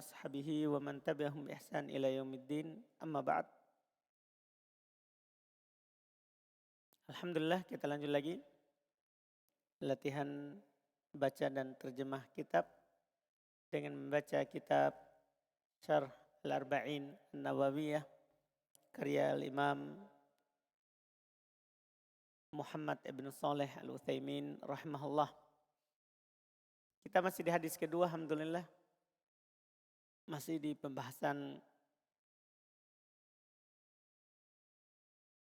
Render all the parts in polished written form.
ashabihi wa man tabi'ahum bi ihsan ila yaumiddin. Amma ba'd. Alhamdulillah, kita lanjut lagi latihan baca dan terjemah kitab dengan membaca kitab Syarh Al-Arba'in An-Nawawiyah karya Imam Muhammad ibn Saleh Al-Utsaimin rahimahullah. Kita masih di hadis kedua, alhamdulillah. Masih di pembahasan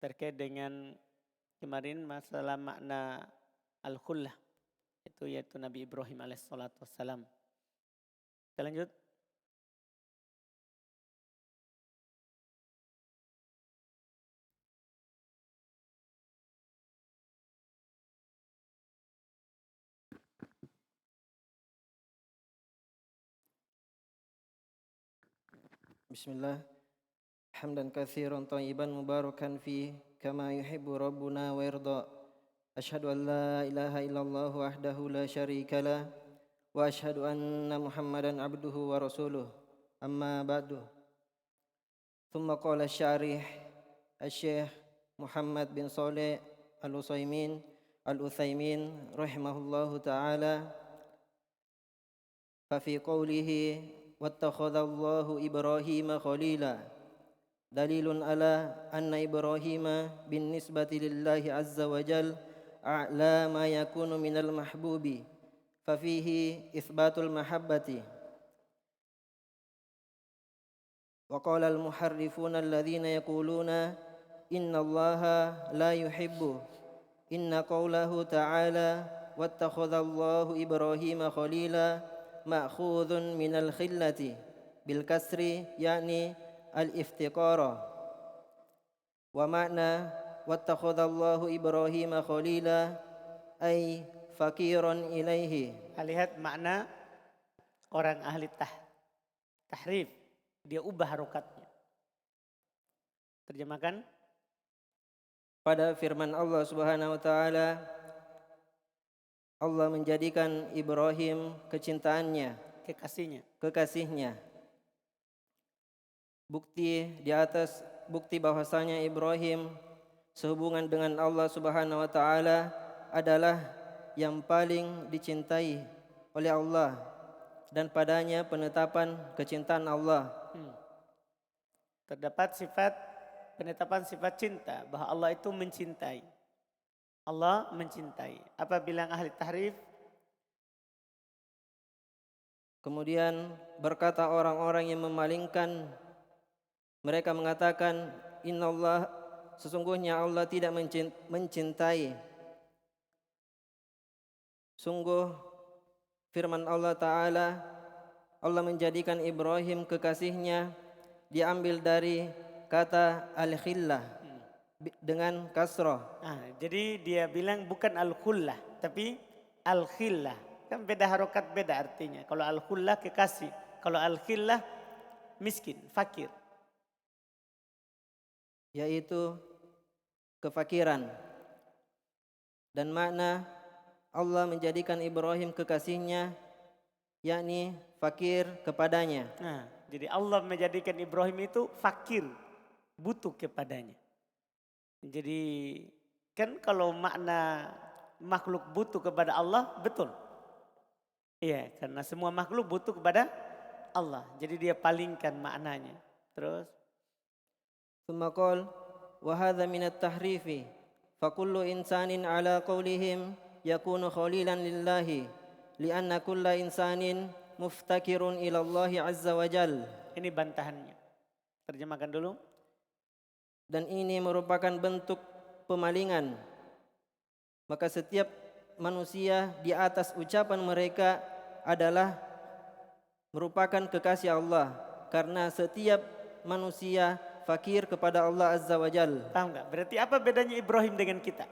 terkait dengan kemarin masalah makna al-khullah, yaitu Nabi Ibrahim alaihissalatu wassalam. Kita lanjut. Bismillah. Hamdan katsiran thayyiban mubarakan fi kama yuhibbu rabbuna wa yarda. Asyhadu an la ilaha illallah wahdahu la syarika lah wa asyhadu anna Muhammadan abduhu wa rasuluh. Amma ba'du. Thumma qala asy-syarih Asy-Syaikh Muhammad bin Shalih Al-Utsaimin rahimahullahu taala fa fi qawlihi wattakhadallahu Ibrahima khalila dalilun ala anna Ibrahima bin nisbati lillahi azza wa jal a'la ma yakunu minal mahbubi fa fihi itsbatul mahabbati wa qala al muharrifuna alladhina yaquluna inna allaha la yuhibbu inna qawlahu ta'ala wattakhadallahu Ibrahima khalila ma'khudhun minal khillati bil kasri yakni al-iftiqara wa makna wattakhadallahu Ibrahima khalila ay fakiran ilaihi. Lihat makna orang ahli tahrif, dia ubah harokatnya. Terjemahkan. Pada firman Allah Subhanahu wa taala, Allah menjadikan Ibrahim kecintaannya, kekasihnya. Bukti di atas bukti bahwasanya Ibrahim sehubungan dengan Allah Subhanahu wa taala adalah yang paling dicintai oleh Allah dan padanya penetapan kecintaan Allah. Terdapat penetapan sifat cinta, bahwa Allah itu mencintai. Allah mencintai. Apa bilang ahli tahrif? Kemudian berkata orang-orang yang memalingkan, mereka mengatakan innallah, sesungguhnya Allah tidak mencintai. Sungguh firman Allah Ta'ala, Allah menjadikan Ibrahim kekasihnya, diambil dari kata al-khillah dengan kasrah. Jadi dia bilang bukan al-khullah tapi al-khillah. Kan beda harokat, beda artinya. Kalau al-khullah kekasih, kalau al-khillah miskin, fakir. Yaitu kefakiran. Dan makna Allah menjadikan Ibrahim kekasihnya yakni fakir kepadanya. Jadi Allah menjadikan Ibrahim itu fakir, butuh kepadanya. Jadi kan kalau makna makhluk butuh kepada Allah, betul. Iya, karena semua makhluk butuh kepada Allah. Jadi dia palingkan maknanya. Terus Tsumma qala wa hadza min at-tahrifi fa kullu insanin ala qawlihim yakunu khalilan lillahi lianna kulla insanin muftakirun ila Allah azza wa jal. Ini bantahannya. Terjemahkan dulu. Dan ini merupakan bentuk pemalingan. Maka setiap manusia di atas ucapan mereka adalah merupakan kekasih Allah. Karena setiap manusia fakir kepada Allah Azza wa Jal. Paham gak? Berarti apa bedanya Ibrahim dengan kita?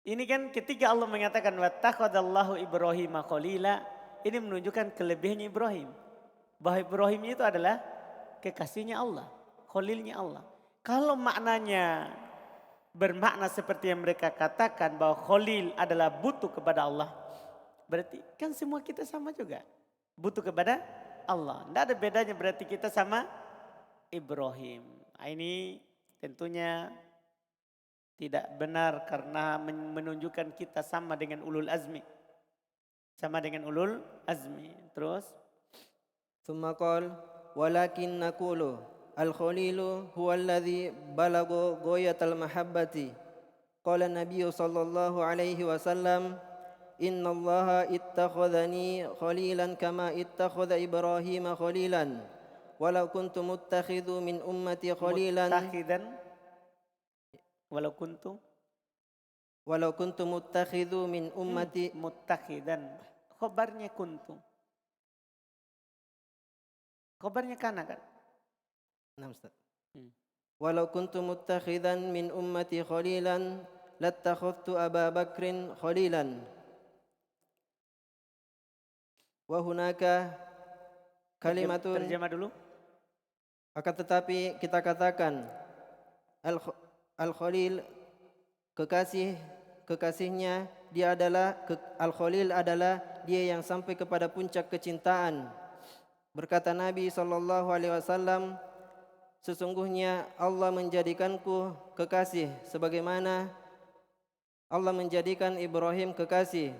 Ini kan ketika Allah mengatakan wattakhadallahu Ibrahima khalila, ini menunjukkan kelebihannya Ibrahim. Bahwa Ibrahim itu adalah kekasihnya Allah, khalilnya Allah. Kalau maknanya bermakna seperti yang mereka katakan bahwa khalil adalah butuh kepada Allah, berarti kan semua kita sama juga. Butuh kepada Allah. Tidak ada bedanya berarti kita sama Ibrahim. Nah, ini tentunya tidak benar karena menunjukkan kita sama dengan ulul azmi. Sama dengan ulul azmi. Terus? ثم قال ولكن نقول الخليل هو الذي بلغ غاية المحبة قال النبي صلى الله عليه وسلم إن الله اتخذني خليلا كما اتخذ إبراهيم خليلا ولو كنت متخذ من أمتي خليلا Muttahidan. Walau kuntu متخذ من أمتي muttahidan. Khobarnya kuntu. Khobarnya kana kan? نعم أستاذ Hmm. ولو كنت متخذا من أمتي خليلا لاتخذت أبا بكر خليلا وهناك كلمة Terjemah dulu. akan tetapi kita katakan Al-Khalil kekasihnya dia adalah Al-Khalil adalah dia yang sampai kepada puncak kecintaan. Berkata Nabi SAW, sesungguhnya Allah menjadikanku kekasih sebagaimana Allah menjadikan Ibrahim kekasih.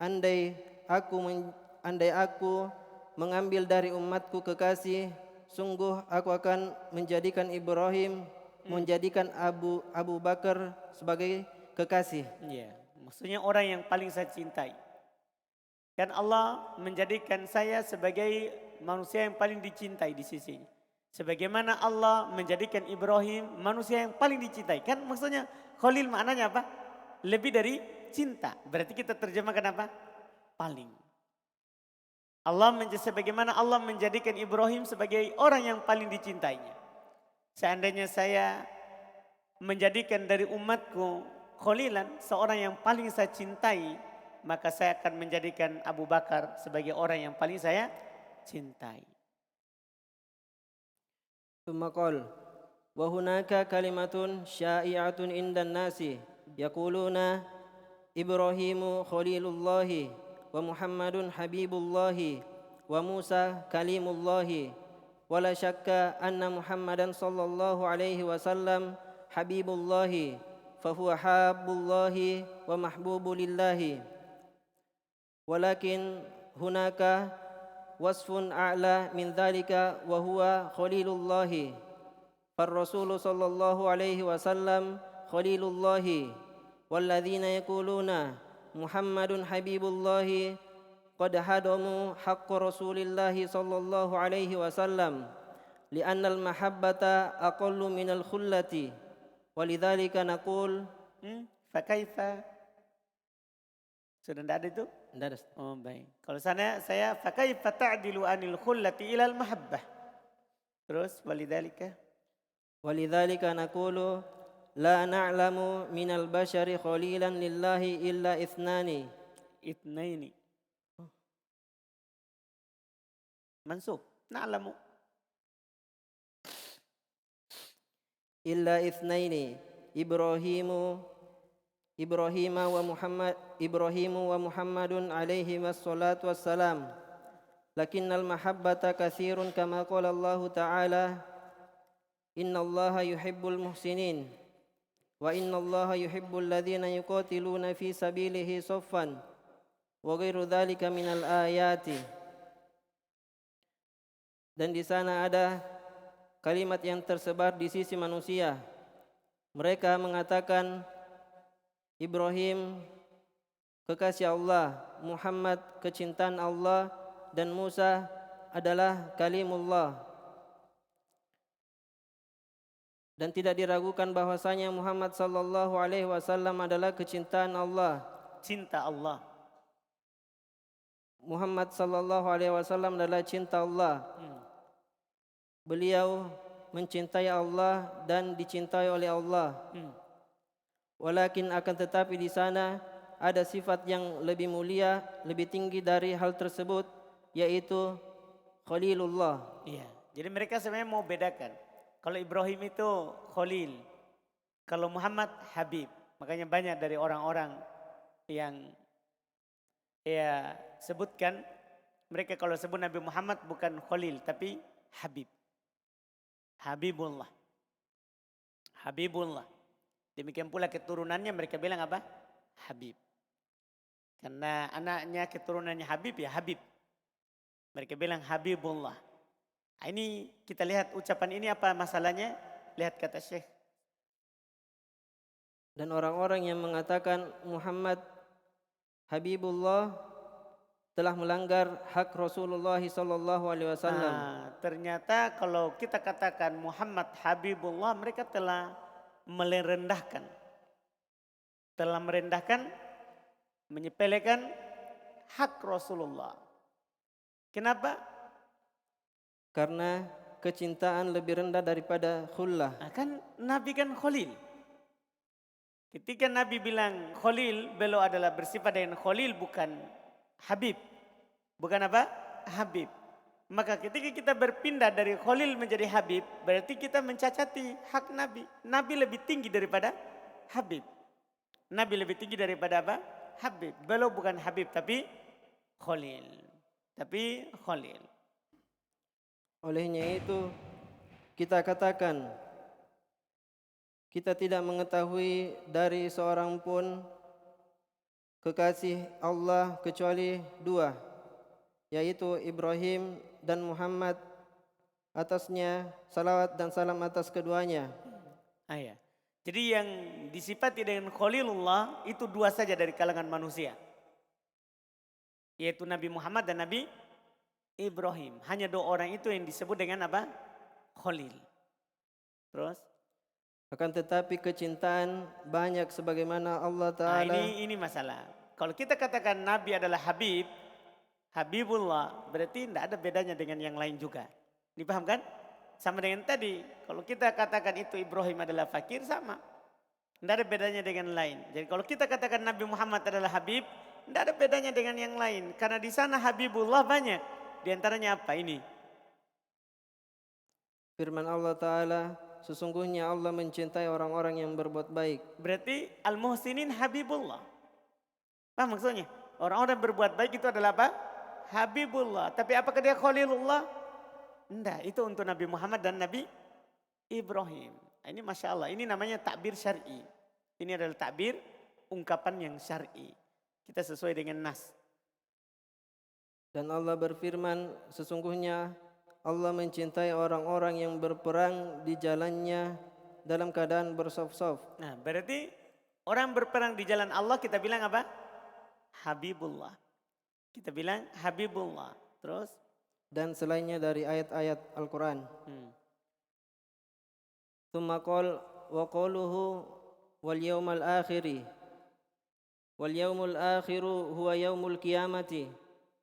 Andai aku mengambil dari umatku kekasih, sungguh aku akan menjadikan Ibrahim, menjadikan Abu Bakar sebagai kekasih. Iya, maksudnya orang yang paling saya cintai. Kan Allah menjadikan saya sebagai manusia yang paling dicintai di sisinya. Sebagaimana Allah menjadikan Ibrahim manusia yang paling dicintai. Kan maksudnya Khalil maknanya apa? Lebih dari cinta. Berarti kita terjemahkan apa? Paling. Sebagaimana Allah menjadikan Ibrahim sebagai orang yang paling dicintainya. Seandainya saya menjadikan dari umatku Khalilan, seorang yang paling saya cintai, maka saya akan menjadikan Abu Bakar sebagai orang yang paling saya cintai. ثم قال وهناك كلمة شائعة عند الناس يقولون إبراهيم خليل الله ومحمد حبيب الله وموسى كليم الله ولا شك أن محمدا صلى الله عليه وسلم حبيب الله فهو حاب الله ومحبوب لله ولكن هناك وصف أعلى من ذلك وهو خليل الله فالرسول صلى الله عليه وسلم خليل الله والذين يقولون محمد حبيب الله قد هدموا حق رسول الله صلى الله عليه وسلم لأن المحبة أقل من الخلة ولذلك نقول Fakaifa. Sudah tidak ada itu? Tidak ada. Oh baik. Kalau saya fakaifa ta'dilu anil khullati ilal mahabbah. Terus ولذلك نقول لا نعلم من البشر خليلا لله إلا اثنان Itnaini. Mansub. Na'lamu. إلا اثنين إبراهيم ومحمد عليهما الصلاة والسلام لكن المحبة كثير كما قال الله تعالى إن الله يحب المحسنين وإن الله يحب الذين يقاتلون في سبيله صفا وغير ذلك من الآيات. Dan di sana ada kalimat yang tersebar di sisi manusia. Mereka mengatakan Ibrahim kekasih Allah, Muhammad kecintaan Allah, dan Musa adalah kalimullah. Dan tidak diragukan bahwasanya Muhammad sallallahu alaihi wasallam adalah kecintaan Allah. Cinta Allah. Muhammad sallallahu alaihi wasallam adalah cinta Allah. Beliau mencintai Allah dan dicintai oleh Allah. Walakin akan tetapi di sana ada sifat yang lebih mulia, lebih tinggi dari hal tersebut, yaitu Khalilullah. Iya. Jadi mereka sebenarnya mau bedakan. Kalau Ibrahim itu Khalil, kalau Muhammad Habib. Makanya banyak dari orang-orang yang sebutkan Mereka kalau sebut Nabi Muhammad bukan Khalil tapi Habib. Habibullah. Habibullah. Demikian pula keturunannya mereka bilang apa? Habib. Karena anaknya keturunannya Habib ya Habib. Mereka bilang Habibullah. Nah, ini kita lihat ucapan ini apa masalahnya? Lihat kata Syekh. Dan orang-orang yang mengatakan Muhammad Habibullah telah melanggar hak Rasulullah sallallahu alaihi wasallam. Ternyata kalau kita katakan Muhammad Habibullah, mereka telah merendahkan. Telah merendahkan, menyepelekan hak Rasulullah. Kenapa? Karena kecintaan lebih rendah daripada khullah. Kan Nabi kan Khalil. Ketika Nabi bilang Khalil, beliau adalah bersifat dengan Khalil bukan Habib. Bukan apa? Habib. Maka ketika kita berpindah dari Khalil menjadi Habib, berarti kita mencacati hak Nabi. Nabi lebih tinggi daripada Habib. Nabi lebih tinggi daripada apa? Habib. Beliau bukan Habib tapi Khalil. Tapi Khalil. Olehnya itu kita katakan kita tidak mengetahui dari seorang pun kekasih Allah kecuali dua, yaitu Ibrahim dan Muhammad, atasnya salawat dan salam atas keduanya. Ya. Jadi yang disifati dengan Khalilullah itu dua saja dari kalangan manusia. Yaitu Nabi Muhammad dan Nabi Ibrahim. Hanya dua orang itu yang disebut dengan apa? Khalil. Terus? Akan tetapi kecintaan banyak sebagaimana Allah Ta'ala. Ini masalah. Kalau kita katakan Nabi adalah Habib, Habibullah, berarti tidak ada bedanya dengan yang lain juga. Dipahamkan? Sama dengan tadi. Kalau kita katakan itu Ibrahim adalah fakir, sama. Tidak ada bedanya dengan lain. Jadi kalau kita katakan Nabi Muhammad adalah Habib, tidak ada bedanya dengan yang lain. Karena di sana Habibullah banyak. Di antaranya apa ini? Firman Allah Ta'ala, sesungguhnya Allah mencintai orang-orang yang berbuat baik. Berarti Al-Muhsinin Habibullah. Paham maksudnya? Orang-orang berbuat baik itu adalah apa? Habibullah. Tapi apakah dia Khalilullah? Tidak, itu untuk Nabi Muhammad dan Nabi Ibrahim. Ini Masya Allah, ini namanya takbir syar'i. Ini adalah takbir ungkapan yang syar'i. Kita sesuai dengan nas. Dan Allah berfirman, sesungguhnya Allah mencintai orang-orang yang berperang di jalannya dalam keadaan bersaf-saf. Nah, berarti orang berperang di jalan Allah kita bilang apa? Habibullah. Kita bilang Habibullah. Terus? Dan selainnya dari ayat-ayat Al-Quran. Tsumma qala wa qawluhu wal yawmal akhiri. Wal yawmul akhiru huwa yawmul qiyamati.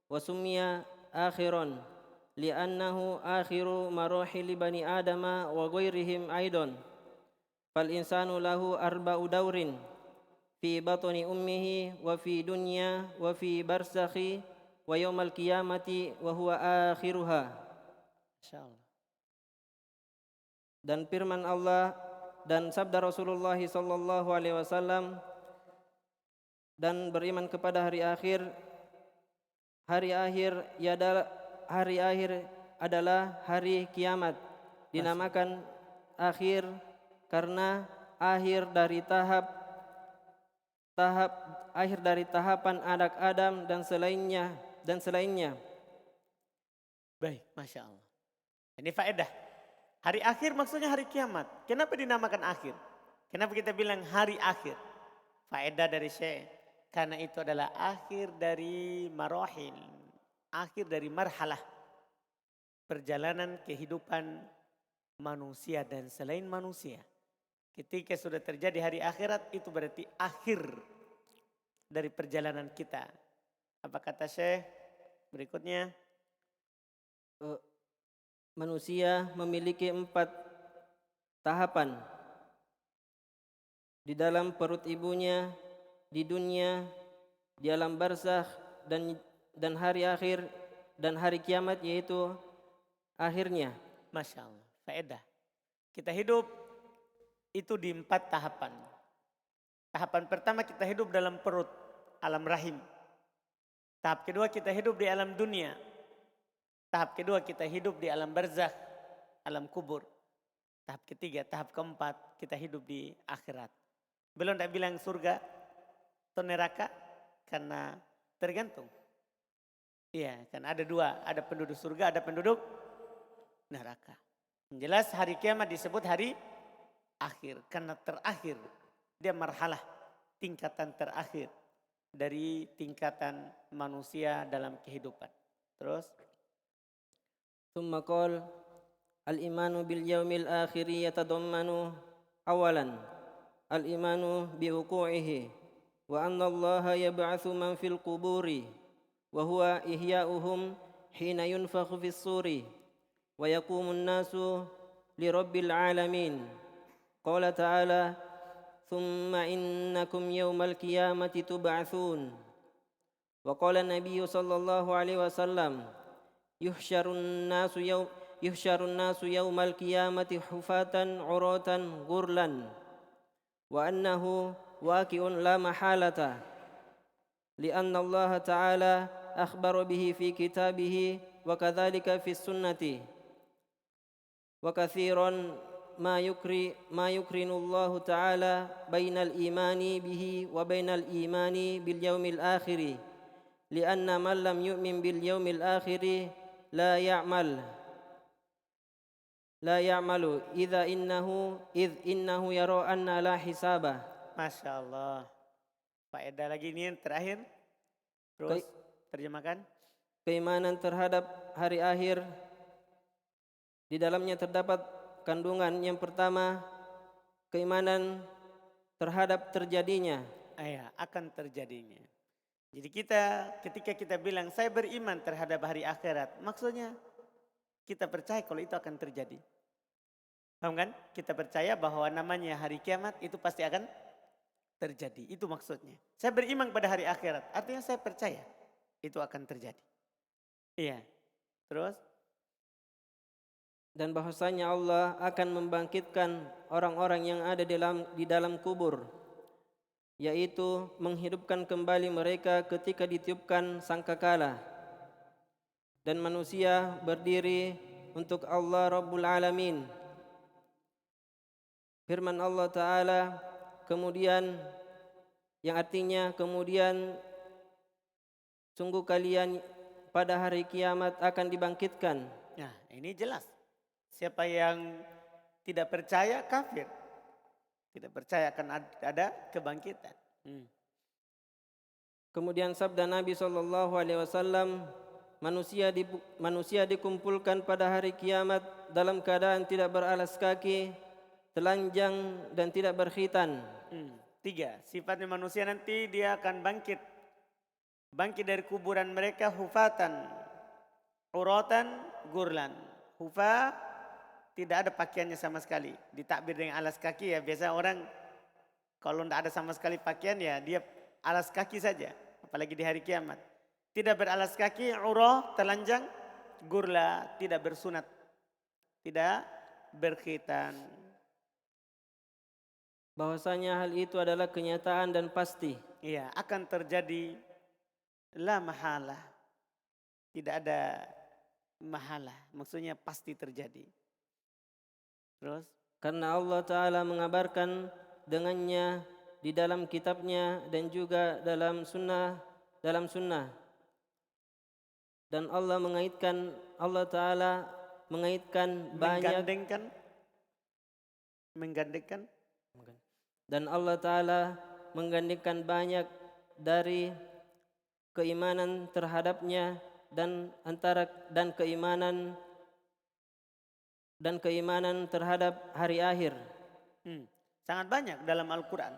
Wa summiya akhiran. Li'annahu akhiru marahili bani adama wa ghairihim aidan. Fal insanu lahu arba'u daurin. Fi batni ummihi wa fi dunya wa fi barzakhi wa yaumal qiyamati wa huwa akhiruha. Insyaallah. Dan firman Allah dan sabda Rasulullah sallallahu alaihi wasallam, dan beriman kepada hari akhir. Hari akhir adalah hari kiamat. Dinamakan akhir karena akhir dari tahapan anak Adam dan selainnya. Baik, Masya Allah. Ini faedah. Hari akhir maksudnya hari kiamat. Kenapa dinamakan akhir? Kenapa kita bilang hari akhir? Faedah dari Syekh. Karena itu adalah akhir dari marahil. Akhir dari marhalah. Perjalanan kehidupan manusia dan selain manusia. Ketika sudah terjadi hari akhirat itu berarti akhir dari perjalanan kita. Apa kata Syekh berikutnya? Manusia memiliki 4 tahapan. Di dalam perut ibunya, di dunia, di alam barzakh dan hari akhir dan hari kiamat, yaitu akhirnya. Masya Allah, faedah. Kita hidup itu di 4 tahapan. Tahapan pertama kita hidup dalam perut, alam rahim. Tahap kedua kita hidup di alam dunia, Tahap kedua kita hidup di alam barzakh, alam kubur. Tahap ketiga, tahap keempat kita hidup di akhirat. Belum tidak bilang surga atau neraka karena tergantung. Iya, kan ada dua, ada penduduk surga, ada penduduk neraka. Yang jelas hari kiamat disebut hari akhir karena terakhir. Dia marhalah, tingkatan terakhir dari tingkatan manusia dalam kehidupan. Terus ثم قال الإيمان باليوم الآخر يتضمن أولا الإيمان بوقوعه وأن الله يبعث من في القبور وهو إحياؤهم حين ينفخ في الصور ويقوم الناس لرب العالمين قال تعالى ثم إنكم يوم القيامة تبعثون وقال النبي صلى الله عليه وسلم يحشر الناس يوم القيامة حفاة عراة غرلا وأنه واقع لا محالة لأن الله تعالى أخبر به في كتابه وكذلك في السنة وكثيرا ما يقرن الله تعالى بين الإيمان به وبين الإيمان باليوم الآخر لأن من لم يؤمن باليوم الآخر لا يعمل إذ إنه يرى أن لا حسابه. Masya Allah. Faedah lagi ini yang terakhir. Terus terjemahkan. Keimanan terhadap hari akhir di dalamnya terdapat kandungan yang pertama keimanan terhadap terjadinya. Akan terjadinya. Jadi ketika kita bilang saya beriman terhadap hari akhirat, maksudnya kita percaya kalau itu akan terjadi. Paham kan? Kita percaya bahwa namanya hari kiamat itu pasti akan terjadi. Itu maksudnya. Saya beriman pada hari akhirat, artinya saya percaya itu akan terjadi. Iya. Terus? Dan bahwasanya Allah akan membangkitkan orang-orang yang ada di dalam kubur, yaitu menghidupkan kembali mereka ketika ditiupkan sangkakala. Dan manusia berdiri untuk Allah Rabbul Alamin. Firman Allah Ta'ala kemudian yang artinya kemudian sungguh kalian pada hari kiamat akan dibangkitkan. Nah ini jelas. Siapa yang tidak percaya kafir. Tidak percaya akan ada kebangkitan. Kemudian sabda Nabi SAW, manusia dikumpulkan pada hari kiamat dalam keadaan tidak beralas kaki, telanjang dan tidak berkhitan. 3. Sifatnya manusia nanti dia akan bangkit. Bangkit dari kuburan mereka hufatan, uratan, gurlan. Hufa tidak ada pakaiannya sama sekali. Ditakbir dengan alas kaki ya biasa orang kalau tidak ada sama sekali pakaian ya dia alas kaki saja. Apalagi di hari kiamat. Tidak beralas kaki, urah, telanjang, gurla, tidak bersunat. Tidak berkhitan. Bahwasanya hal itu adalah kenyataan dan pasti. Iya, akan terjadi la mahalah. Tidak ada mahalah, maksudnya pasti terjadi. Terus? Karena Allah Ta'ala mengabarkan dengannya di dalam kitabnya dan juga dalam sunnah. Dan Allah Ta'ala mengaitkan banyak. Menggandengkan. Dan Allah Ta'ala menggandengkan banyak dari keimanan terhadapnya dan keimanan terhadap hari akhir. Sangat banyak dalam Al-Quran.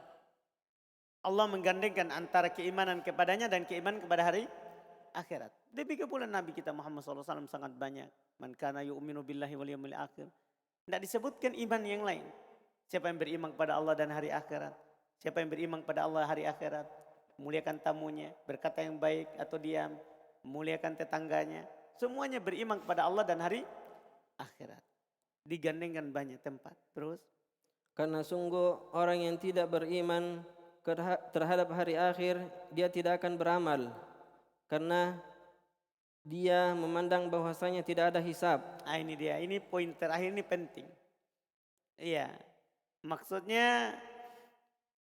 Allah menggandengkan antara keimanan kepadanya dan keimanan kepada hari akhirat. Demikian pula Nabi kita Muhammad SAW sangat banyak. Man kana yu'minu billahi wal yawmil akhir. Tidak disebutkan iman yang lain. Siapa yang beriman kepada Allah dan hari akhirat. Siapa yang beriman kepada Allah hari akhirat. Muliakan tamunya, berkata yang baik atau diam. Muliakan tetangganya. Semuanya beriman kepada Allah dan hari akhirat. Digandengkan banyak tempat. Terus? Karena sungguh orang yang tidak beriman terhadap hari akhir, dia tidak akan beramal. Karena dia memandang bahwasanya tidak ada hisab. Nah, ini dia, ini poin terakhir, ini penting. Iya, maksudnya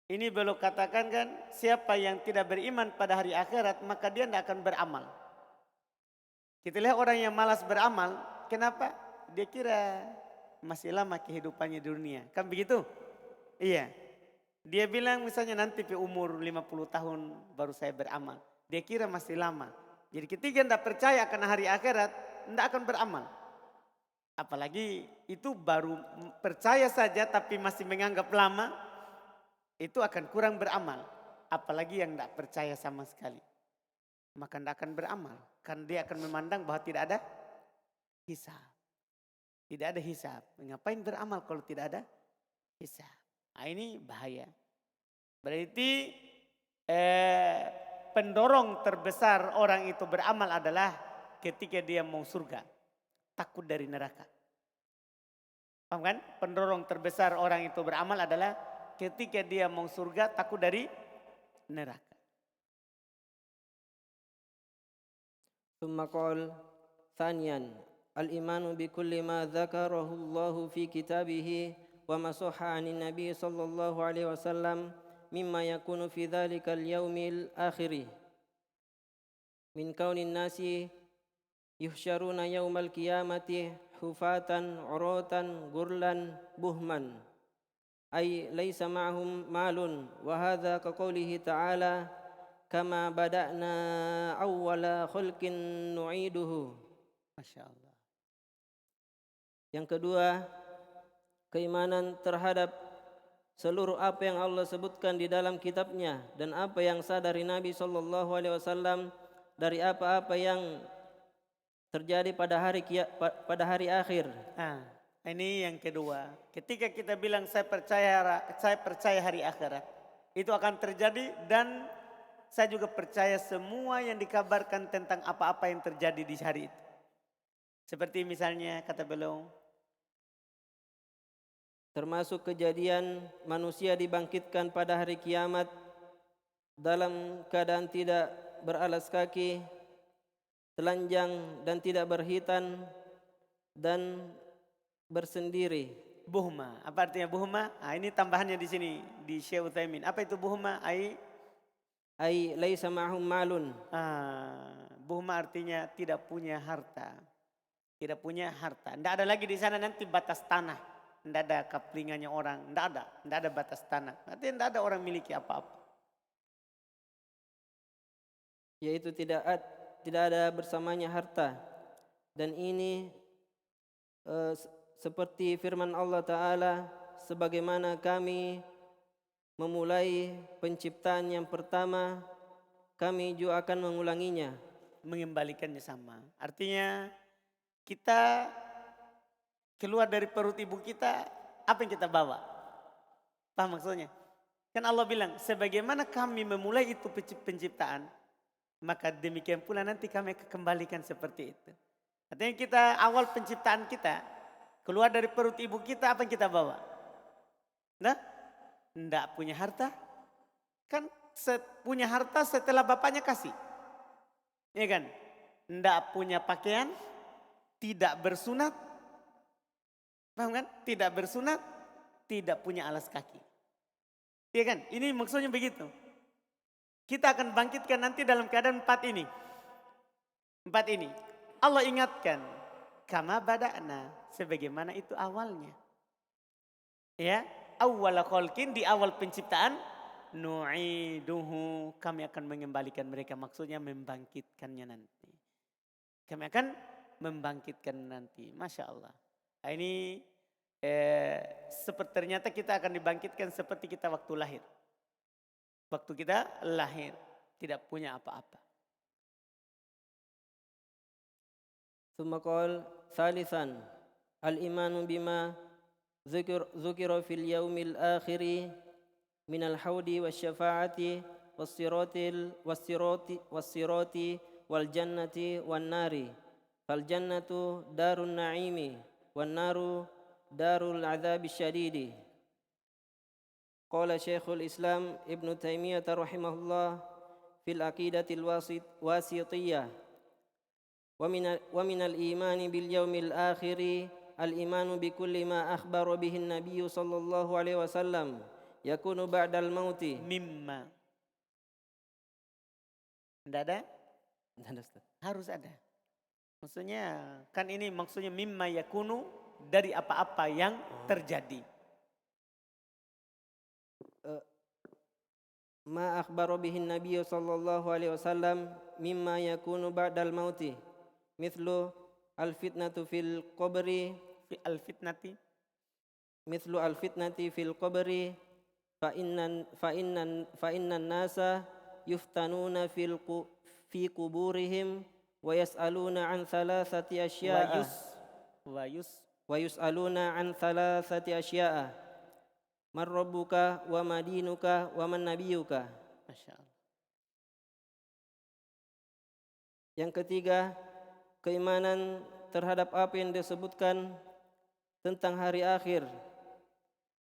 ini belum katakan kan, siapa yang tidak beriman pada hari akhirat maka dia tidak akan beramal. Kita lihat orang yang malas beramal, kenapa? Dia kira masih lama kehidupannya di dunia, kan begitu? Iya. Dia bilang misalnya nanti di umur 50 tahun baru saya beramal. Dia kira masih lama. Jadi ketika tidak percaya akan hari akhirat, tidak akan beramal. Apalagi itu baru percaya saja tapi masih menganggap lama, itu akan kurang beramal. Apalagi yang tidak percaya sama sekali. Maka tidak akan beramal. Karena dia akan memandang bahwa tidak ada hisab. Tidak ada hisab. Ngapain beramal kalau tidak ada hisab? Nah, ini bahaya. Berarti pendorong terbesar orang itu beramal adalah ketika dia mau surga. Takut dari neraka. Paham kan? Pendorong terbesar orang itu beramal adalah ketika dia mau surga takut dari neraka. ثم قال ثانيا الإيمان بكل ما ذكره الله في كتابه وما صح عن النبي صلى الله عليه وسلم مما يكون في ذلك اليوم الآخر من كون الناس يحشرون يوم القيامة حفاة عراة غرلا بهما أي ليس معهم مال وهذا كقوله تعالى كما بدأنا أول خلق نعيده. Masya Allah. Yang kedua, keimanan terhadap seluruh apa yang Allah sebutkan di dalam kitabnya dan apa yang sah dari Nabi SAW dari apa-apa yang terjadi pada hari akhir. Nah, ini yang kedua. Ketika kita bilang saya percaya hari akhirat, itu akan terjadi dan saya juga percaya semua yang dikabarkan tentang apa-apa yang terjadi di hari itu. Seperti misalnya kata beliau, termasuk kejadian manusia dibangkitkan pada hari kiamat dalam keadaan tidak beralas kaki, telanjang dan tidak berhitan dan bersendiri. buhma. Apa artinya buhma? Nah, ini tambahannya di sini di Syekh Utsaimin. Apa itu buhma? Ai laisa ma'hum malun. Buhma artinya tidak punya harta. Tidak punya harta. Tidak ada lagi di sana nanti batas tanah. Tidak ada kaplingannya orang. Tidak ada. Tidak ada batas tanah. Nanti tidak ada orang miliki apa-apa. Yaitu tidak ada bersamanya harta. Dan ini seperti firman Allah Ta'ala, sebagaimana kami memulai penciptaan yang pertama, kami juga akan mengulanginya. Mengembalikannya sama. Artinya kita keluar dari perut ibu kita, apa yang kita bawa? Paham maksudnya? Kan Allah bilang, sebagaimana kami memulai itu penciptaan, maka demikian pula nanti kami akan kembalikan seperti itu. Artinya kita awal penciptaan kita, keluar dari perut ibu kita, apa yang kita bawa? Nah, tidak punya harta. Kan punya harta setelah bapaknya kasih. Iya kan? Tidak punya pakaian, tidak bersunat. Paham kan? Tidak bersunat, tidak punya alas kaki. Iya kan? Ini maksudnya begitu. Kita akan bangkitkan nanti dalam keadaan empat ini. Empat ini. Allah ingatkan. Kama bada'na. Sebagaimana itu awalnya. Ya. Awwala khalqin, di awal penciptaan. Nu'iduhu. Kami akan mengembalikan mereka. Maksudnya membangkitkannya nanti. Kami akan membangkitkan nanti. Masya Allah. Nah, ini seperti ternyata kita akan dibangkitkan seperti kita waktu lahir. Waktu kita lahir tidak punya apa-apa. ثم قال ثالثا الإيمان بما ذكر في اليوم الآخر من الحوض والشفاعة والصراط والجنة والنار فالجنة دار النعيم والنار دار العذاب الشديد. قال شيخ الإسلام ابن تيمية رحمه الله في العقيدة الواسطية ومن الإيمان باليوم الآخر الإيمان بكل ما أخبر به النبي صلى الله عليه وسلم يكون بعد الموت. Mimma. Tidak ada? Tidak ada, Ustaz. Harus ada. Maksudnya kan ini maksudnya mimma yakunu dari apa-apa yang terjadi. Ma akhbara bihi Nabi sallallahu alaihi wasallam mimma yakunu ba'dal mauti mithlu al-fitnatu fil qabri Fi al-fitnati. mithlu al-fitnati fil qabri fa innan nasa yuftanuna fi kuburihim wa yas'aluna an thalathati asya'a wa yus'aluna an thalathati asya'a man rabbuka wa ma dinuka wa man nabiyuka. Masya Allah. Yang ketiga, keimanan terhadap apa yang disebutkan tentang hari akhir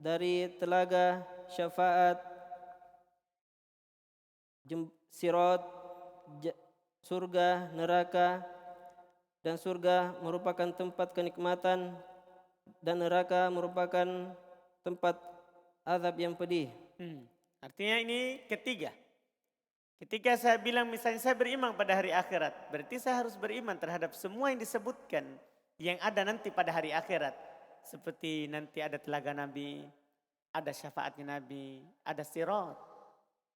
dari telaga, syafaat, sirat, surga, neraka, dan surga merupakan tempat kenikmatan dan neraka merupakan tempat azab yang pedih. Artinya ini ketiga. Ketika saya bilang misalnya saya beriman pada hari akhirat, berarti saya harus beriman terhadap semua yang disebutkan yang ada nanti pada hari akhirat. Seperti nanti ada telaga Nabi, ada syafaatnya Nabi, ada sirat,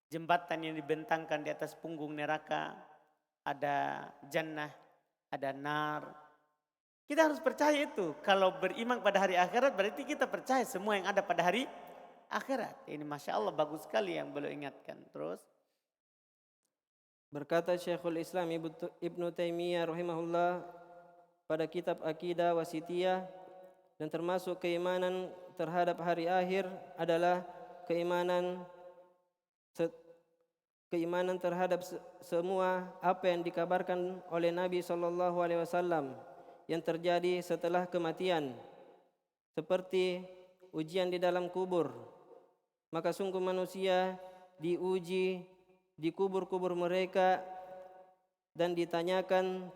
jembatan yang dibentangkan di atas punggung neraka, ada jannah, ada nar. Kita harus percaya itu. Kalau beriman pada hari akhirat berarti kita percaya semua yang ada pada hari akhirat. Ini Masya Allah bagus sekali yang beliau ingatkan. Terus berkata Syekhul Islam Ibnu Taimiyah rahimahullah pada kitab Aqidah Wasithiyah, dan termasuk keimanan terhadap hari akhir adalah keimanan terhadap semua apa yang dikabarkan oleh Nabi sallallahu alaihi wasallam yang terjadi setelah kematian, seperti ujian di dalam kubur. Maka sungguh manusia diuji di kubur-kubur mereka dan ditanyakan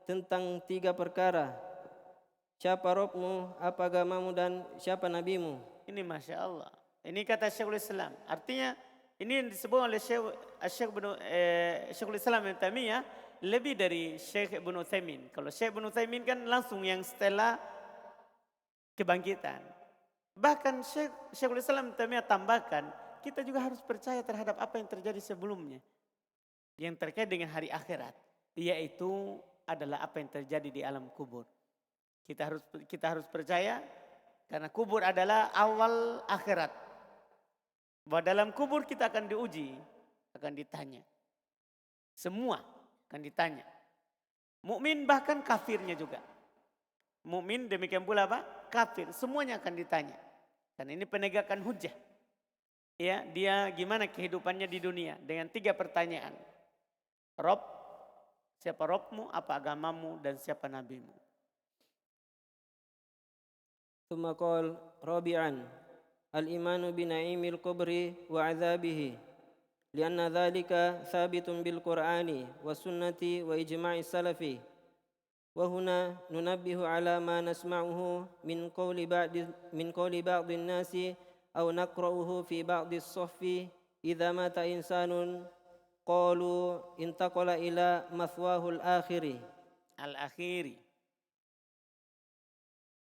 tentang 3 perkara. Siapa Rabbmu, apa agamamu, dan siapa nabimu. ini Masya Allah. Ini kata Syekhul Islam. Artinya ini yang disebut oleh Syekhul Islam Ibnu Taimiyah lebih dari Syekh Ibnu Utsaimin. Kalau Syekh Ibnu Utsaimin kan langsung yang setelah kebangkitan. Bahkan Syekhul Islam Ibnu Taimiyah tambahkan, kita juga harus percaya terhadap apa yang terjadi sebelumnya. Yang terkait dengan hari akhirat. Yaitu adalah apa yang terjadi di alam kubur. Kita harus percaya karena kubur adalah awal akhirat. Bahwa dalam kubur kita akan diuji, akan ditanya. Semua akan ditanya. Mukmin bahkan kafirnya juga. Mukmin demikian pula apa? Kafir, semuanya akan ditanya. Dan ini penegakan hujjah. Ya, dia gimana kehidupannya di dunia dengan 3 pertanyaan. Rob, siapa Robmu, apa agamamu, dan siapa nabimu. ثم قال رابعا الإيمان بنعيم القبر وعذابه لأن ذلك ثابت بالقرآن والسنة وإجماع السلف. وهنا ننبه على ما نسمعه من قول بعض الناس أو نقرأه في بعض الصف إذا مات إنسان قالوا انتقل إلى مثواه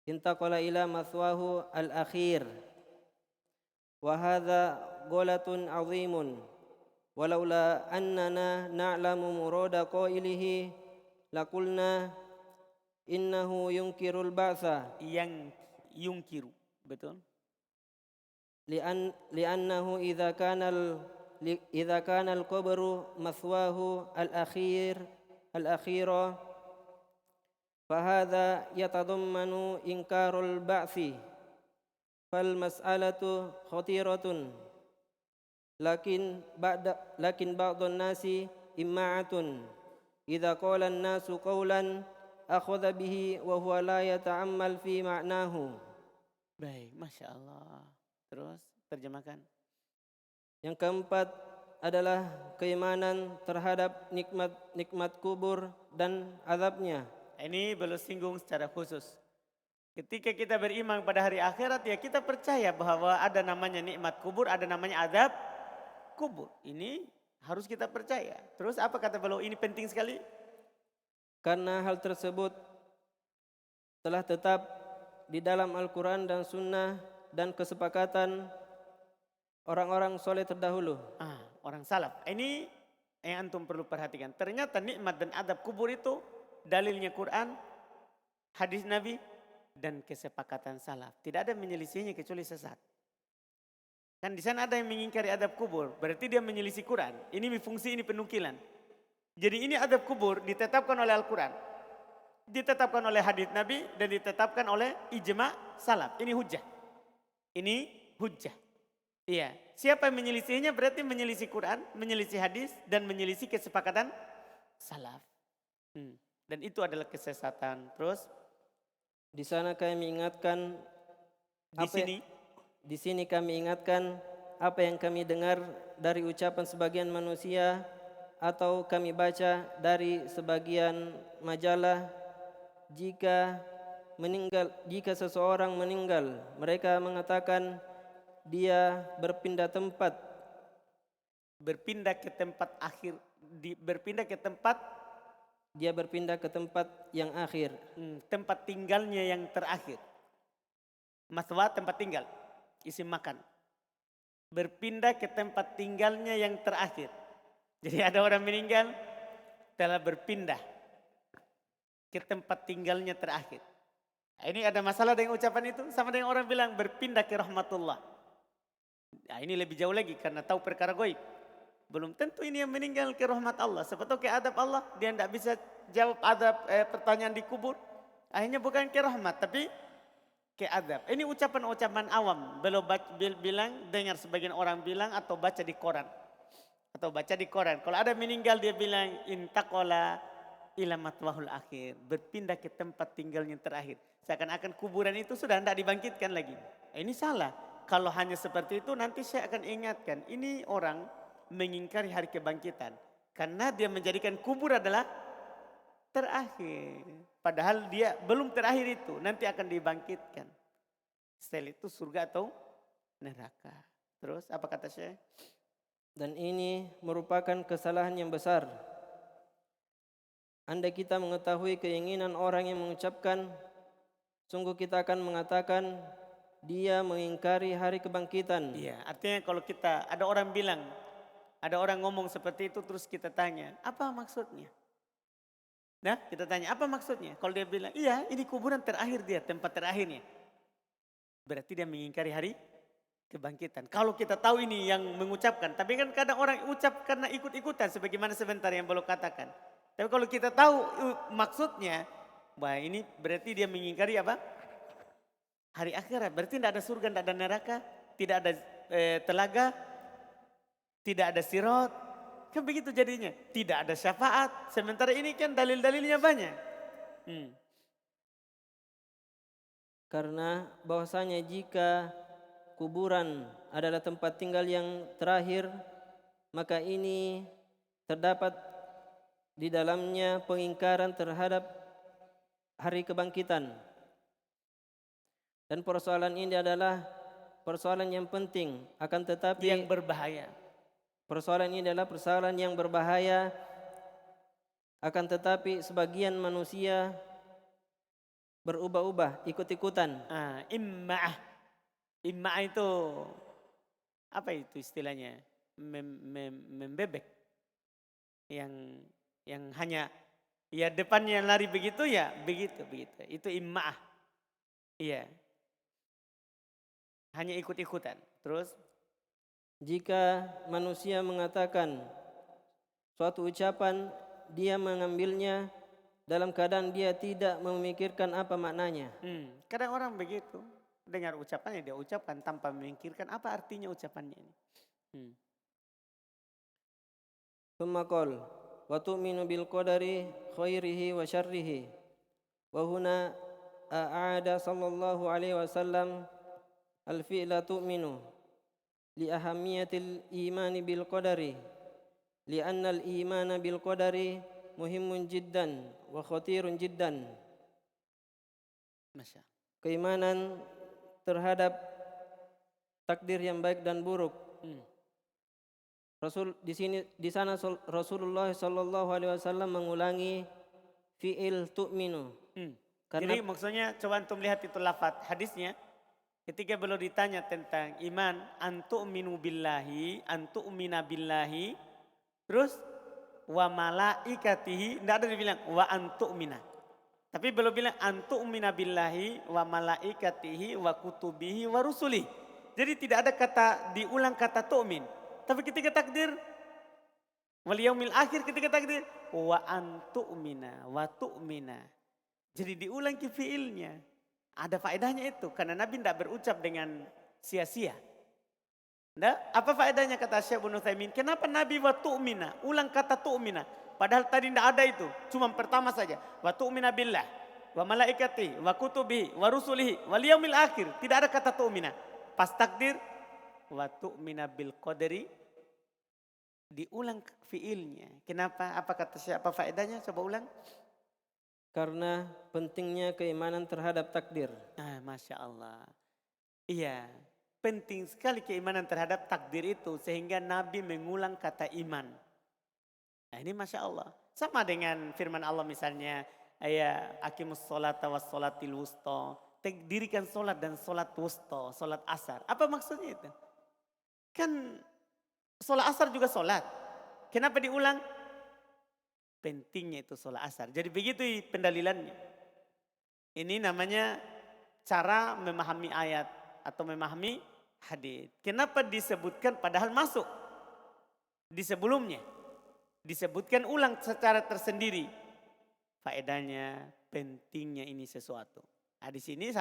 انتقل إلى مثواه الأخير وهذا غلط عظيم ولولا أننا نعلم مراد قائله لقلنا إنه ينكر البعث Yang yungkiru, betul? لأنه إذا كان القبر مثواه الأخير فهذا يتضمن إنكار البعث فالمسألة خطيرة لكن بعض الناس إماعة إذا قال الناس قولا أخذ به وهو لا يتأمل في معناه. Baik, Masya Allah. Terus terjemahkan. Yang keempat adalah keimanan terhadap nikmat kubur dan azabnya. Ini belum singgung secara khusus. Ketika kita beriman pada hari akhirat, ya kita percaya bahwa ada namanya nikmat kubur, ada namanya azab kubur. Ini harus kita percaya. Terus apa kata beliau? Ini penting sekali. Karena hal tersebut telah tetap di dalam Al-Quran dan Sunnah dan kesepakatan orang-orang soleh terdahulu. Orang salaf. Ini yang antum perlu perhatikan. Ternyata nikmat dan azab kubur itu dalilnya Quran, hadis Nabi, dan kesepakatan salaf. Tidak ada menyelisihinya kecuali sesat. Kan di sana ada yang mengingkari adab kubur, berarti dia menyelisih Quran. Ini fungsi, ini penukilan. Jadi ini adab kubur ditetapkan oleh Al-Quran, ditetapkan oleh hadis Nabi, dan ditetapkan oleh ijma salaf. Ini hujjah. Ini hujjah. Iya. Siapa yang menyelisihinya berarti menyelisih Quran, menyelisih hadis, dan menyelisih kesepakatan salaf. Dan itu adalah kesesatan. Terus Di sana kami ingatkan di sini kami ingatkan apa yang kami dengar dari ucapan sebagian manusia atau kami baca dari sebagian majalah. Jika seseorang meninggal, mereka mengatakan dia berpindah ke tempat yang akhir. Tempat tinggalnya yang terakhir. Maswa tempat tinggal, isim makan. Berpindah ke tempat tinggalnya yang terakhir. Jadi ada orang meninggal telah berpindah ke tempat tinggalnya terakhir. Nah, ini ada masalah dengan ucapan itu, sama dengan orang bilang berpindah ke rahmatullah. Nah, ini lebih jauh lagi karena tahu perkara gaib. Belum tentu ini yang meninggal ke rahmat Allah. Siapa tahu ke adab Allah, dia tidak bisa jawab pertanyaan di kubur. Akhirnya bukan ke rahmat, tapi ke adab. Ini ucapan-ucapan awam. Belum bilang, dengar sebagian orang bilang atau baca di koran. Kalau ada meninggal dia bilang intaqala ila matwahul akhir. Berpindah ke tempat tinggalnya terakhir. Seakan-akan kuburan itu sudah tidak dibangkitkan lagi. Ini salah. Kalau hanya seperti itu nanti saya akan ingatkan. Ini orang mengingkari hari kebangkitan. Karena dia menjadikan kubur adalah terakhir. Padahal dia belum terakhir itu. Nanti akan dibangkitkan. Setelah itu surga atau neraka. Terus apa kata Syekh? Dan ini merupakan kesalahan yang besar. Andai kita mengetahui keinginan orang yang mengucapkan, sungguh kita akan mengatakan dia mengingkari hari kebangkitan. Iya, artinya kalau kita ada orang bilang, ada orang ngomong seperti itu terus kita tanya, apa maksudnya? Nah, kita tanya, apa maksudnya? Kalau dia bilang, iya ini kuburan terakhir dia, tempat terakhirnya. Berarti dia mengingkari hari kebangkitan. Kalau kita tahu ini yang mengucapkan, tapi kan kadang orang ucap karena ikut-ikutan sebagaimana sebentar yang belum katakan. Tapi kalau kita tahu maksudnya, wah ini berarti dia mengingkari apa? Hari akhirat. Berarti tidak ada surga, tidak ada neraka, tidak ada telaga, tidak ada sirat. Kan begitu jadinya. Tidak ada syafaat. Sementara ini kan dalil-dalilnya banyak. Karena bahwasanya jika kuburan adalah tempat tinggal yang terakhir, maka ini terdapat di dalamnya pengingkaran terhadap hari kebangkitan. Dan persoalan ini adalah persoalan yang penting, akan tetapi yang berbahaya. Persoalan ini adalah persoalan yang berbahaya, akan tetapi sebagian manusia berubah-ubah, ikut-ikutan. Imma'ah itu apa itu istilahnya? Membebek. Yang hanya ya depannya lari begitu ya begitu. Itu imma'ah. Iya. Hanya ikut-ikutan. Terus jika manusia mengatakan suatu ucapan, dia mengambilnya dalam keadaan dia tidak memikirkan apa maknanya. Kadang orang begitu. Dengar ucapannya dia ucapkan tanpa memikirkan apa artinya ucapannya ini. Thumma qala wa tu'minu bil qadari khairihi wa syarrihi. Wa huna a'ada sallallahu alaihi wasallam al fi'la tu'minu li ahamiyatil imani bil qadari li'anna al-imana bil qadari muhimun jiddan wa khatirun jiddan. Masya Allah. Keimanan terhadap takdir yang baik dan buruk. Di sana Rasulullah sallallahu alaihi wasallam mengulangi fi'il tu'minu. Jadi maksudnya coba antum lihat itu lafaz hadisnya. Ketika beliau ditanya tentang iman, antu'minu billahi, antu'mina billahi, terus wa malaikatihi, tidak ada dibilang wa antu'mina. Tapi beliau bilang antu'mina billahi wa malaikatihi wa kutubihi wa rusuli. Jadi tidak ada kata diulang kata tu'min. Tapi ketika takdir wal yaumil akhir, ketika takdir wa antu'mina wa tu'mina. Jadi diulang ke fiilnya. Ada faedahnya itu karena Nabi tidak berucap dengan sia-sia. Nah, apa faedahnya kata Syekh Ibnu Utsaimin? Kenapa Nabi wa tu'mina? Ulang kata tu'mina. Padahal tadi tidak ada itu. Cuma pertama saja. Wa tu'mina billah. Wa malaikati. Wa kutubihi. Wa rusulihi. Wal yaumil akhir. Tidak ada kata tu'mina. Pas takdir. Wa tu'mina bil qadri. Diulang fiilnya. Kenapa? Apa kata Syekh? Apa faedahnya? Coba ulang. Karena pentingnya keimanan terhadap takdir. Masya Allah. Iya, penting sekali keimanan terhadap takdir itu sehingga Nabi mengulang kata iman. Nah ini Masya Allah. Sama dengan firman Allah misalnya, ya aqimus sholata was sholatil wusta. Dirikan sholat dan sholat wusta, sholat asar. Apa maksudnya itu? Kan sholat asar juga sholat. Kenapa diulang? Pentingnya itu sholat asar. Jadi begitu pendalilannya. Ini namanya cara memahami ayat atau memahami hadis. Kenapa disebutkan padahal masuk di sebelumnya? Disebutkan ulang secara tersendiri. Faedahnya, pentingnya ini sesuatu. Nah, di sini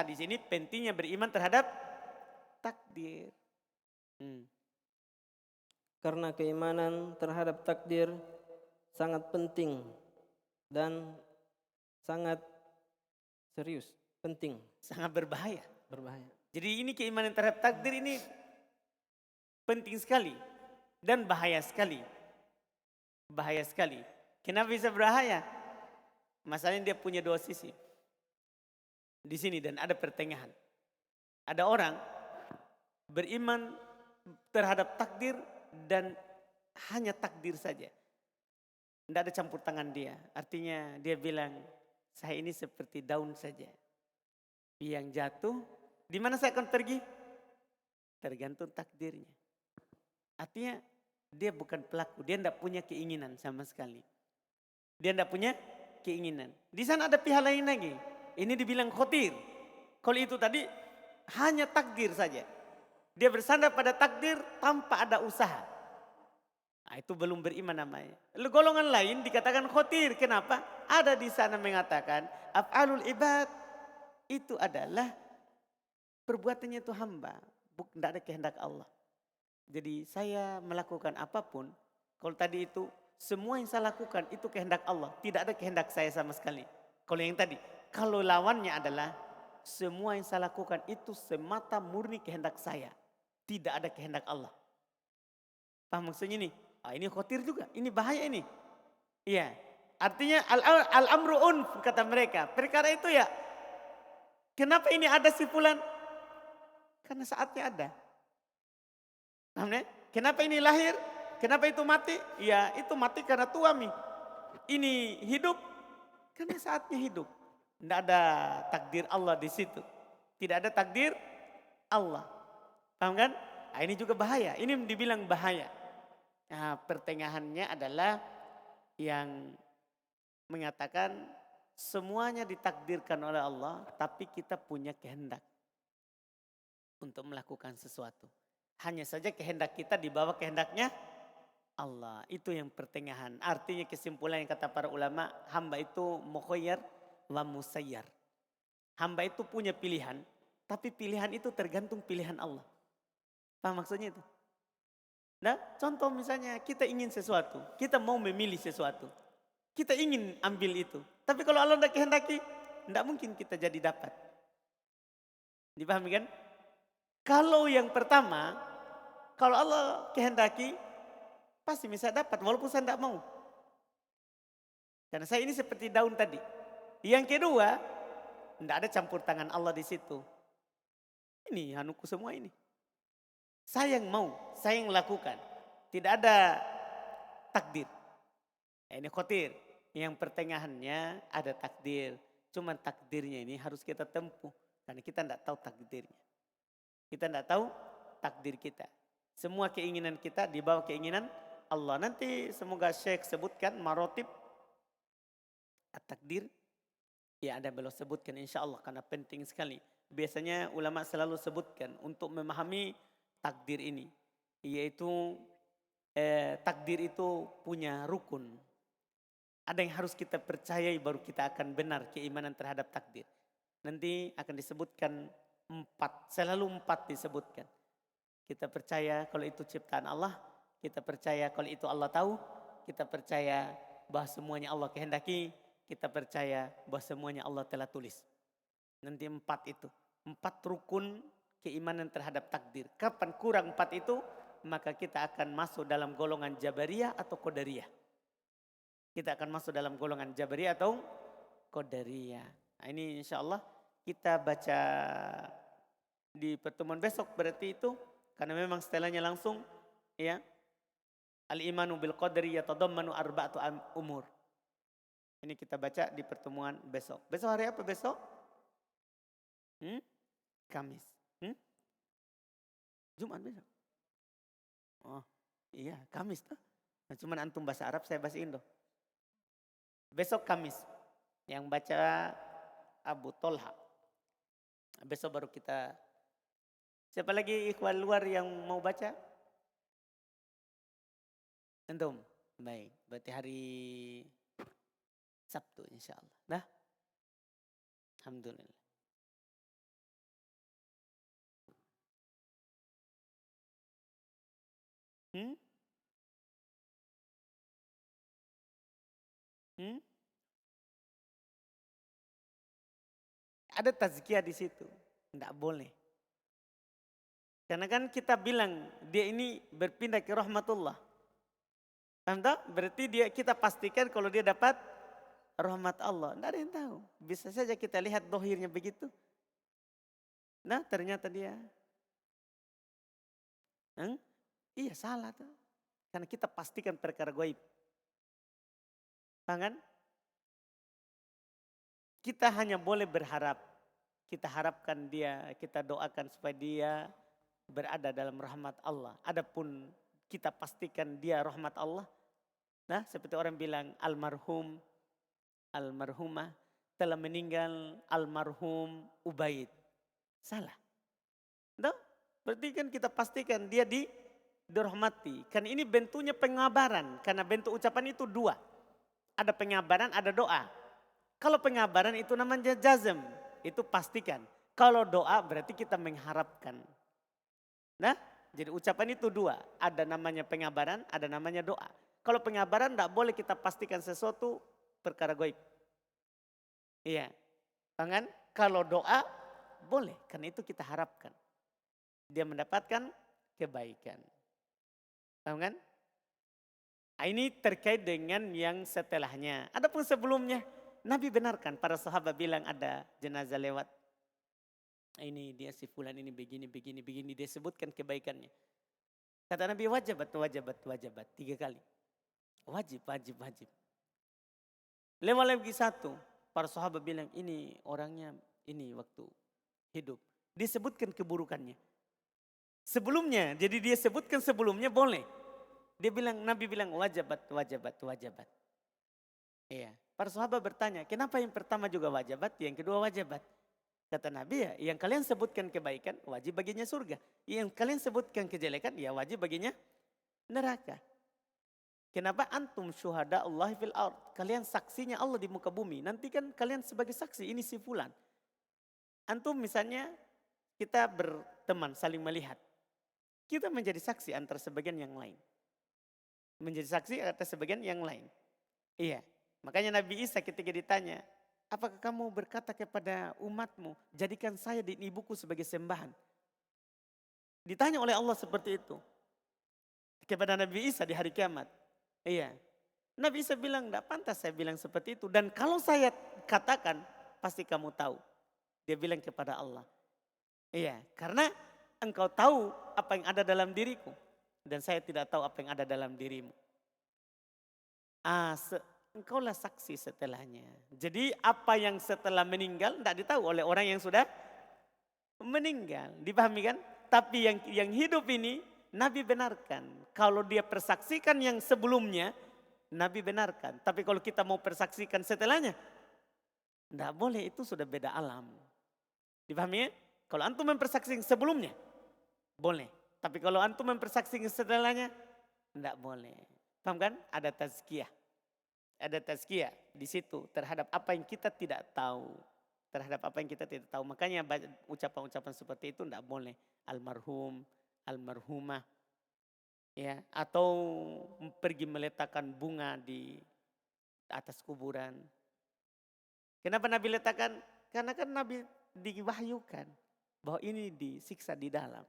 pentingnya beriman terhadap takdir. Karena keimanan terhadap takdir sangat penting dan sangat serius, penting. Sangat berbahaya. Berbahaya. Jadi ini keimanan terhadap takdir ini penting sekali dan bahaya sekali. Bahaya sekali. Kenapa bisa berbahaya? Masalahnya dia punya dua sisi. Di sini dan ada pertengahan. Ada orang beriman terhadap takdir dan hanya takdir saja. Tidak ada campur tangan dia. Artinya dia bilang, saya ini seperti daun saja. Yang jatuh, di mana saya akan pergi? Tergantung takdirnya. Artinya dia bukan pelaku, dia tidak punya keinginan sama sekali. Dia tidak punya keinginan. Di sana ada pihak lain lagi. Ini dibilang khotir. Kalau itu tadi hanya takdir saja. Dia bersandar pada takdir tanpa ada usaha. Nah, itu belum beriman namanya. Golongan lain dikatakan khotir. Kenapa? Ada di sana mengatakan af'alul ibad itu adalah perbuatannya itu hamba. Tidak ada kehendak Allah. Jadi saya melakukan apapun. Kalau tadi itu semua yang saya lakukan itu kehendak Allah. Tidak ada kehendak saya sama sekali. Kalau yang tadi. Kalau lawannya adalah semua yang saya lakukan itu semata murni kehendak saya. Tidak ada kehendak Allah. Paham maksudnya ini? Ini khotir juga, ini bahaya ini. Iya, artinya al-amru unf kata mereka. Perkara itu ya, kenapa ini ada si fulan? Karena saatnya ada. Paham ya? Kenapa ini lahir? Kenapa itu mati? Ya itu mati karena tua mi. Ini hidup karena saatnya hidup. Tidak ada takdir Allah di situ. Tidak ada takdir Allah. Paham kan? Nah, ini juga bahaya, ini dibilang bahaya. Nah, pertengahannya adalah yang mengatakan semuanya ditakdirkan oleh Allah, tapi kita punya kehendak untuk melakukan sesuatu. Hanya saja kehendak kita di bawah kehendaknya Allah. Itu yang pertengahan. Artinya kesimpulan yang kata para ulama, hamba itu mukhayyar wa musayyar. Hamba itu punya pilihan, tapi pilihan itu tergantung pilihan Allah. Paham maksudnya itu? Nah, contoh misalnya kita ingin sesuatu, kita mau memilih sesuatu. Kita ingin ambil itu. Tapi kalau Allah tidak kehendaki, tidak mungkin kita jadi dapat. Dipahami kan? Kalau yang pertama, kalau Allah kehendaki, Pasti bisa dapat walaupun saya tidak mau. Karena saya ini seperti daun tadi. Yang kedua, tidak ada campur tangan Allah di situ. Ini hanuku semua ini. Saya yang mau, saya yang lakukan. Tidak ada takdir. Ini khotir. Yang pertengahannya ada takdir. Cuman takdirnya ini harus kita tempuh. Karena kita tidak tahu takdirnya. Kita tidak tahu takdir kita. Semua keinginan kita di bawah keinginan Allah. Nanti semoga Syekh sebutkan marotib at-takdir. Ya ada beliau sebutkan insya Allah karena penting sekali. Biasanya ulama selalu sebutkan untuk memahami takdir ini. Yaitu takdir itu punya rukun. Ada yang harus kita percayai baru kita akan benar keimanan terhadap takdir. Nanti akan disebutkan 4, selalu 4 disebutkan. Kita percaya kalau itu ciptaan Allah, kita percaya kalau itu Allah tahu, kita percaya bahwa semuanya Allah kehendaki, kita percaya bahwa semuanya Allah telah tulis. Nanti 4 itu, 4 rukun keimanan terhadap takdir. Kapan kurang 4 itu, maka kita akan masuk dalam golongan Jabariyah atau Qadariyah. Kita akan masuk dalam golongan Jabariyah atau Qadariyah. Nah, ini insya Allah kita baca di pertemuan besok berarti itu. Karena memang setelahnya langsung ya. Al-imanu bil qadri yatadammanu arba'atu umur. Ini kita baca di pertemuan besok. Besok hari apa besok? Kamis. Jumat besok. Oh iya Kamis tuh. Nah, cuman antum bahasa Arab saya bahasa Indo. Besok Kamis. Yang baca Abu Tolha. Besok baru kita. Siapa lagi ikhwan luar yang mau baca? Antum? Baik. Berarti hari Sabtu insya Allah. Dah? Alhamdulillah. Ada tazkiyah di situ. Tidak boleh. Karena kan kita bilang dia ini berpindah ke rahmatullah. Anda berarti kita pastikan kalau dia dapat rahmat Allah. Tidak ada yang tahu. Bisa saja kita lihat dohirnya begitu. Nah ternyata dia. Iya salah tuh. Karena kita pastikan perkara gaib. Kan? Kita hanya boleh berharap. Kita harapkan dia, kita doakan supaya dia berada dalam rahmat Allah. Adapun kita pastikan dia rahmat Allah. Nah seperti orang bilang almarhum, almarhumah telah meninggal almarhum Ubaid. Salah. Nah, berarti kan kita pastikan dia dirahmati. Kan ini bentuknya pengabaran. Karena bentuk ucapan itu 2. Ada pengabaran, ada doa. Kalau pengabaran itu namanya jazm. Itu pastikan. Kalau doa berarti kita mengharapkan. Nah, jadi ucapan itu 2. Ada namanya pengabaran, ada namanya doa. Kalau pengabaran tidak boleh kita pastikan sesuatu perkara gaib. Iya. Kan? Kalau doa boleh, karena itu kita harapkan. Dia mendapatkan kebaikan. Tahu kan? Nah, ini terkait dengan yang setelahnya. Adapun sebelumnya, Nabi benarkan, para sahabat bilang ada jenazah lewat. Ini dia si fulan ini begini. Dia sebutkan kebaikannya. Kata Nabi wajabat. 3 kali. Wajib. Lewat lagi 1. Para sahabat bilang ini orangnya ini waktu hidup. Disebutkan keburukannya. Sebelumnya, jadi dia sebutkan sebelumnya boleh. Nabi bilang wajabat. Iya. Para sahabat bertanya, kenapa yang pertama juga wajabat, yang kedua wajabat? Kata Nabi ya, yang kalian sebutkan kebaikan wajib baginya surga. Yang kalian sebutkan kejelekan ya wajib baginya neraka. Kenapa antum syuhada Allah fil ard? Kalian saksinya Allah di muka bumi. Nanti kan kalian sebagai saksi, ini si fulan. Antum misalnya kita berteman saling melihat. Kita menjadi saksi antara sebagian yang lain. Menjadi saksi atas sebagian yang lain. Iya. Makanya Nabi Isa ketika ditanya, apakah kamu berkata kepada umatmu, jadikan saya dan ibuku sebagai sembahan. Ditanya oleh Allah seperti itu. kepada Nabi Isa di hari kiamat. Iya. Nabi Isa bilang, tidak pantas saya bilang seperti itu. Dan kalau saya katakan, pasti kamu tahu. Dia bilang kepada Allah. Iya, karena engkau tahu apa yang ada dalam diriku. Dan saya tidak tahu apa yang ada dalam dirimu. Engkaulah saksi setelahnya. Jadi apa yang setelah meninggal tidak ditahu oleh orang yang sudah meninggal. Dipahami kan? Tapi yang hidup ini Nabi benarkan. Kalau dia persaksikan yang sebelumnya, Nabi benarkan. Tapi kalau kita mau persaksikan setelahnya, tidak boleh, itu sudah beda alam. Dipahami ya? Kalau antum mempersaksikan sebelumnya, boleh. Tapi kalau antum mempersaksikan setelahnya, tidak boleh. Paham kan? Ada tazkiyah. Ada tazkiyah di situ terhadap apa yang kita tidak tahu. Terhadap apa yang kita tidak tahu. Makanya ucapan-ucapan seperti itu tidak boleh. Almarhum, almarhumah. Ya, atau pergi meletakkan bunga di atas kuburan. Kenapa Nabi letakkan? Karena kan Nabi diwahyukan bahwa ini disiksa di dalam.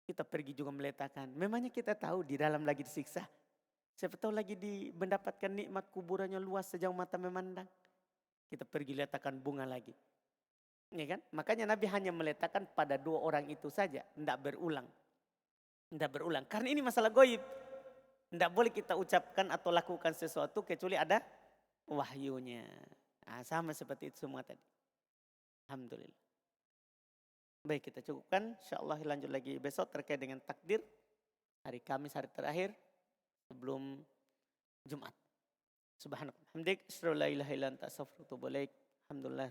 Kita pergi juga meletakkan. Memangnya kita tahu di dalam lagi disiksa. Siapa tahu lagi mendapatkan nikmat kuburannya luas sejauh mata memandang. Kita pergi letakkan bunga lagi. Ya kan? Makanya Nabi hanya meletakkan pada 2 orang itu saja. Tidak berulang. Tidak berulang. Karena ini masalah goib. Tidak boleh kita ucapkan atau lakukan sesuatu kecuali ada wahyunya. Nah, sama seperti itu semua tadi. Alhamdulillah. Baik, kita cukupkan. InsyaAllah lanjut lagi besok terkait dengan takdir. Hari Kamis, hari terakhir sebelum Jumat. Subhanallah. Hamdik. Asyhadu an la ilaha illa anta astaghfiruka wa atubu ilaik. Alhamdulillah.